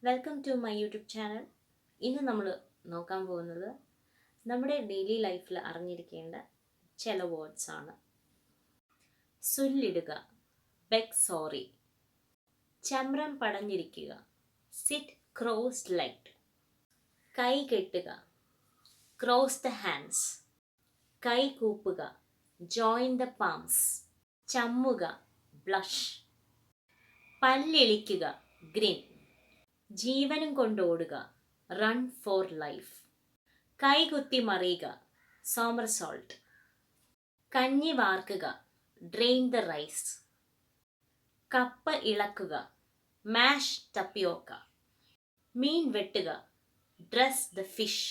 Welcome to my YouTube channel. ഇന്ന് നമ്മൾ നോക്കാൻ പോകുന്നത് നമ്മുടെ ഡെയിലി ലൈഫിൽ അറിഞ്ഞിരിക്കേണ്ട ചില വേർഡ്സ് ആണ്. സുല്ലിടുക, ബെഗ് സോറി. ചമ്രം പടഞ്ഞിരിക്കുക, സിറ്റ് ക്രോസ്ഡ് ലെഗ്ഡ്. കൈ കെട്ടുക, ക്രോസ് ദ ഹാൻഡ്സ്. കൈ കൂപ്പുക, ജോയിൻ ദ പാംസ്. ചമ്മുക, ബ്ലഷ്. പല്ലിളിക്കുക, ഗ്രിൻ. ജീവനും കൊണ്ടോടുക, റൺ ഫോർ ലൈഫ്. കൈകുത്തി മറിയുക, സോമർസോൾട്ട്. കഞ്ഞി വാർക്കുക, ഡ്രെയിൻ ദ റൈസ്. കപ്പ ഇളക്കുക, മാഷ് ടപ്പിയോക്ക. മീൻ വെട്ടുക, ഡ്രസ് ദ ഫിഷ്.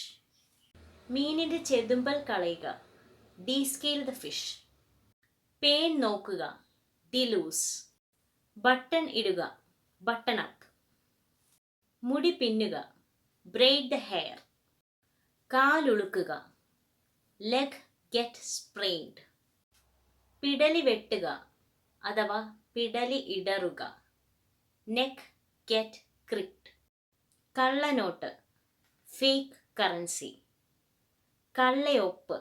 മീനിൻ്റെ ചെതുമ്പൽ കളയുക, ഡീസ്കെയിൽ ദ ഫിഷ്. പേൻ നോക്കുക, ഡിലൂസ്. ബട്ടൺ ഇടുക, ബട്ടൺ അപ്പ്. മുടി പിന്നുക, ബ്രെയ്ഡ് ദ ഹെയർ. കാലുളുക്കുക, ലെഗ് ഗെറ്റ് സ്പ്രെയിൻഡ്. പിടലി വെട്ടുക അഥവാ പിടലി ഇടറുക, നെക്ക് ഗെറ്റ് ക്രിക്ഡ്. കള്ളനോട്ട്, ഫേക്ക് കറൻസി. കള്ളയൊപ്പ്,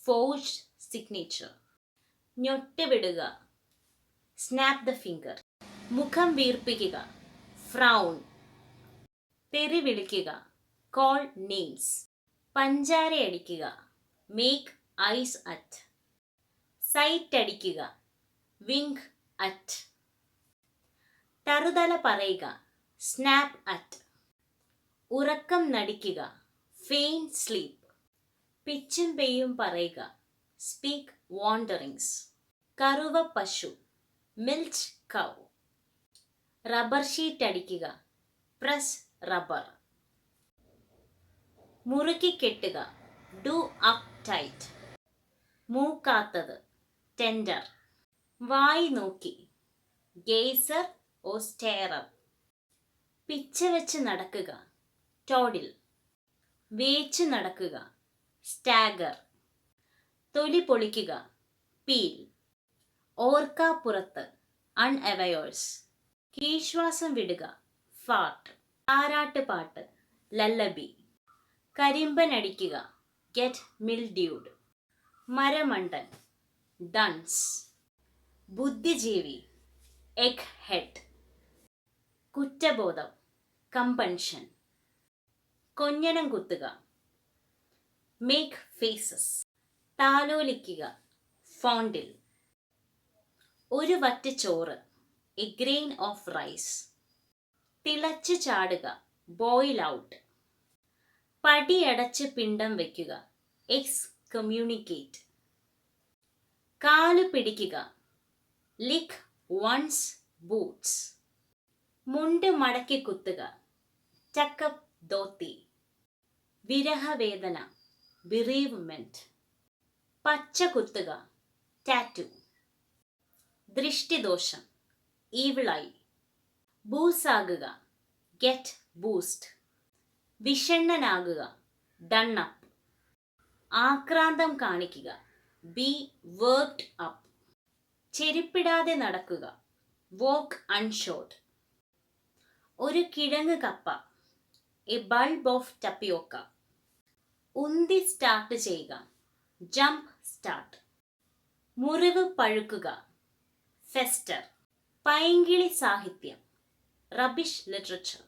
ഫോഴ്സ്ഡ് സിഗ്നേച്ചർ. ഞൊട്ട് വിടുക, സ്നാപ്പ് ദ ഫിംഗർ. മുഖം വീർപ്പിക്കുക, ഫ്രൗൺ. തെറി വിളിക്കുക, കോൾ നെയിംസ്. പഞ്ചാരയടിക്കുക, മേക്ക് ഐസ് അറ്റ്. സൈറ്റ് അടിക്കുക, വിങ്ക് അറ്റ്. തറുതല പറയുക, സ്നാപ്പ് അറ്റ്. ഉറക്കം നടിക്കുക, ഫെയിൻ സ്ലീപ്പ്. പിച്ചും പെയ്യും പറയുക, സ്പീക്ക് വാണ്ടറിങ്സ്. കറുവ പശു, മിൽച്ച് കൗ. റബ്ബർ ഷീറ്റ് അടിക്കുക, പ്രസ് റബ്ബർ. മുറുക്കി കെട്ടുക, ഡു അപ്പ് ടൈറ്റ്. മൂക്കാത്തത്, ടെൻഡർ. വായി നോക്കി, ഗേസർ ഓ സ്റ്റെയറർ. പിച്ച വെച്ച് നടക്കുക, ടോഡിൽ. വേച്ച് നടക്കുക, സ്റ്റാഗർ. തൊലി പൊളിക്കുക, പീൽ. ഓർക്കാപ്പുറത്ത്, അൺഅവയേഴ്സ്. കീശ്വാസം വിടുക, ഫാർട്ട്. താരാട്ട് പാട്ട്, ലല്ലബി. കരിമ്പനടിക്കുക, ഗെറ്റ് മിൽഡ്യൂഡ്. മരമണ്ടൻ, ഡൺസ്. ബുദ്ധിജീവി, എഗ് ഹെഡ്. കുറ്റബോധം, കമ്പൻഷൻ. കൊഞ്ഞനം കുത്തുക, make faces. താലോലിക്കുക, ഫോണ്ടിൽ. ഒരു വറ്റ് ചോറ്, എ ഗ്രെയിൻ ഓഫ് റൈസ്. തിളച്ചു ചാടുക, ബോയിൽ ഔട്ട്. പടിയടച്ച് പിണ്ടം വയ്ക്കുക, എക്സ് കമ്മ്യൂണിക്കേറ്റ്. കാല് പിടിക്കുക, ലിക്ക് വൺസ് ബൂട്ട്സ്. മുണ്ട് മടക്കി കുത്തുക, ടക്കപ്പ് ധോത്തി. വിരഹവേദന, ബിറീവ്മെന്റ്. പച്ച കുത്തുക, ടാറ്റു. ദൃഷ്ടിദോഷം, ഈവിളായി. ബൂസാകുക, ഗെറ്റ് ബൂസ്റ്റ്. വിഷണ്ണനാകുക, ഡണ്ണപ്പ്. ആക്രാന്തം കാണിക്കുക, ബി വർക്ക്ഡ് അപ്പ്. ചെരുപ്പിടാതെ നടക്കുക, വോക്ക് അൺഷോഡ്. ഒരു കിഴങ്ങ് കപ്പ, എ ബൾബ് ഓഫ് ടപ്പിയോക്ക. ഉന്തി സ്റ്റാർട്ട് ചെയ്യുക, ജംപ് സ്റ്റാർട്ട്. മുറിവ് പഴുക്കുക, ഫെസ്റ്റർ. പൈങ്കിളി സാഹിത്യം, റബിഷ് ലിറ്ററേച്ചർ.